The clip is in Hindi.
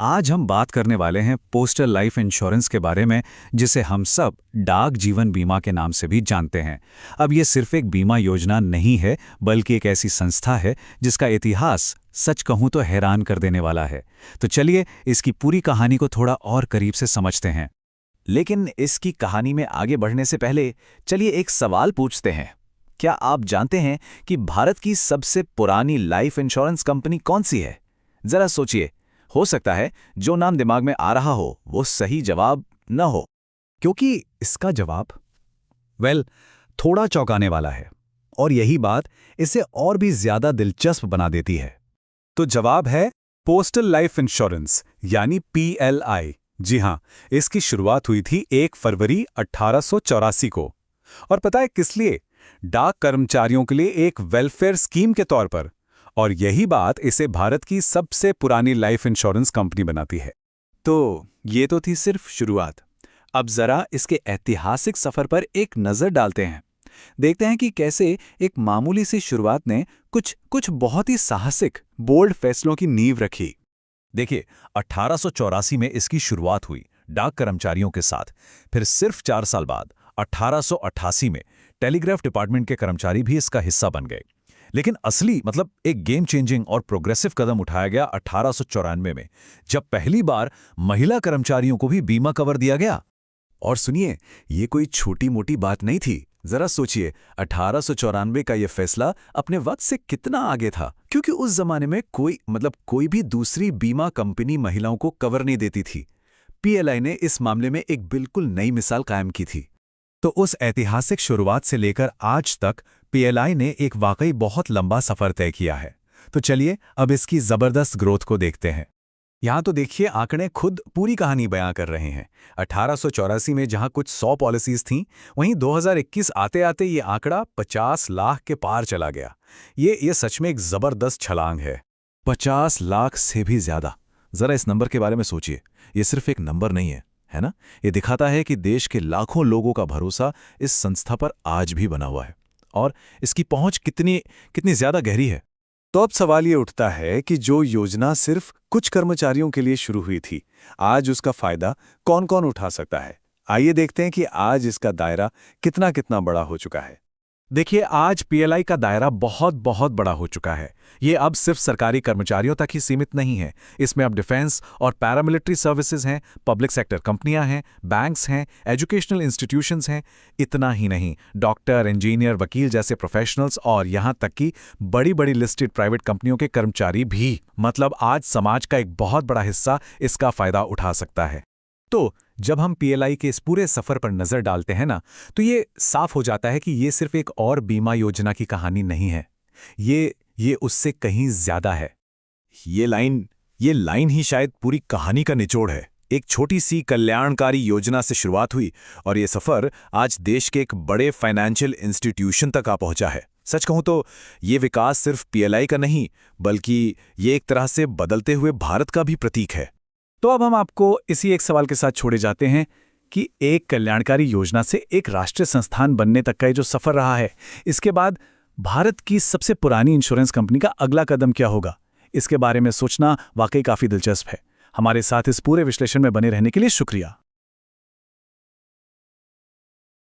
आज हम बात करने वाले हैं पोस्टल लाइफ इंश्योरेंस के बारे में, जिसे हम सब डाक जीवन बीमा के नाम से भी जानते हैं। अब ये सिर्फ एक बीमा योजना नहीं है, बल्कि एक ऐसी संस्था है जिसका इतिहास सच कहूं तो हैरान कर देने वाला है। तो चलिए इसकी पूरी कहानी को थोड़ा और करीब से समझते हैं। लेकिन इसकी कहानी में आगे बढ़ने से पहले चलिए एक सवाल पूछते हैं। क्या आप जानते हैं कि भारत की सबसे पुरानी लाइफ इंश्योरेंस कंपनी कौन सी है? जरा सोचिए, हो सकता है जो नाम दिमाग में आ रहा हो वो सही जवाब न हो। क्योंकि इसका जवाब थोड़ा चौंकाने वाला है, और यही बात इसे और भी ज्यादा दिलचस्प बना देती है। तो जवाब है पोस्टल लाइफ इंश्योरेंस, यानी PLI। जी हां, इसकी शुरुआत हुई थी 1 फरवरी 1884 को। और पता है किस लिए? डाक कर्मचारियों के लिए एक वेलफेयर स्कीम के तौर पर। और यही बात इसे भारत की सबसे पुरानी लाइफ इंश्योरेंस कंपनी बनाती है। तो ये तो थी सिर्फ शुरुआत। अब जरा इसके ऐतिहासिक सफर पर एक नजर डालते हैं। देखते हैं कि कैसे एक मामूली सी शुरुआत ने कुछ बहुत ही साहसिक, बोल्ड फैसलों की नींव रखी। देखिए, 1884 में इसकी शुरुआत हुई डाक कर्मचारियों के साथ। फिर सिर्फ 4 साल बाद 1888 में टेलीग्राफ डिपार्टमेंट के कर्मचारी भी इसका हिस्सा बन गए। लेकिन असली एक गेम चेंजिंग और प्रोग्रेसिव कदम उठाया गया 1894 में, जब पहली बार महिला कर्मचारियों को भी बीमा कवर दिया गया। और सुनिए, ये कोई छोटी मोटी बात नहीं थी। जरा सोचिए, 1894 का ये फैसला अपने वक्त से कितना आगे था, क्योंकि उस जमाने में कोई भी दूसरी बीमा कंपनी महिलाओं को कवर नहीं देती थी। PLI ने इस मामले में एक बिल्कुल नई मिसाल कायम की थी। तो उस ऐतिहासिक शुरुआत से लेकर आज तक PLI ने एक वाकई बहुत लंबा सफर तय किया है। तो चलिए अब इसकी जबरदस्त ग्रोथ को देखते हैं। यहाँ तो देखिए, आंकड़े खुद पूरी कहानी बयां कर रहे हैं। 1884 में जहां कुछ 100 पॉलिसीज थीं, वहीं 2021 आते आते ये आंकड़ा 50 लाख के पार चला गया। ये सच में एक जबरदस्त छलांग है। 50 लाख से भी ज्यादा। जरा इस नंबर के बारे में सोचिए। ये सिर्फ एक नंबर नहीं है ना? ये दिखाता है कि देश के लाखों लोगों का भरोसा इस संस्था पर आज भी बना हुआ है, और इसकी पहुंच कितनी ज्यादा गहरी है। तो अब सवाल ये उठता है कि जो योजना सिर्फ कुछ कर्मचारियों के लिए शुरू हुई थी, आज उसका फायदा कौन कौन उठा सकता है? आइए देखते हैं कि आज इसका दायरा कितना बड़ा हो चुका है। देखिए, आज PLI का दायरा बहुत बड़ा हो चुका है। ये अब सिर्फ सरकारी कर्मचारियों तक ही सीमित नहीं है। इसमें अब डिफेंस और पैरामिलिट्री सर्विसेज हैं, पब्लिक सेक्टर कंपनियां हैं, बैंक्स हैं, एजुकेशनल इंस्टीट्यूशंस हैं। इतना ही नहीं, डॉक्टर, इंजीनियर, वकील जैसे प्रोफेशनल्स और यहां तक कि बड़ी लिस्टेड प्राइवेट कंपनियों के कर्मचारी भी, आज समाज का एक बहुत बड़ा हिस्सा इसका फायदा उठा सकता है। तो जब हम PLI के इस पूरे सफर पर नजर डालते हैं ना, तो ये साफ हो जाता है कि ये सिर्फ एक और बीमा योजना की कहानी नहीं है। ये उससे कहीं ज्यादा है। ये लाइन ही शायद पूरी कहानी का निचोड़ है। एक छोटी सी कल्याणकारी योजना से शुरुआत हुई, और ये सफर आज देश के एक बड़े फाइनेंशियल इंस्टीट्यूशन तक आ पहुंचा है। सच कहूं तो ये विकास सिर्फ PLI का नहीं, बल्कि ये एक तरह से बदलते हुए भारत का भी प्रतीक है। तो अब हम आपको इसी एक सवाल के साथ छोड़े जाते हैं कि एक कल्याणकारी योजना से एक राष्ट्रीय संस्थान बनने तक का ये जो सफर रहा है, इसके बाद भारत की सबसे पुरानी इंश्योरेंस कंपनी का अगला कदम क्या होगा? इसके बारे में सोचना वाकई काफी दिलचस्प है। हमारे साथ इस पूरे विश्लेषण में बने रहने के लिए शुक्रिया।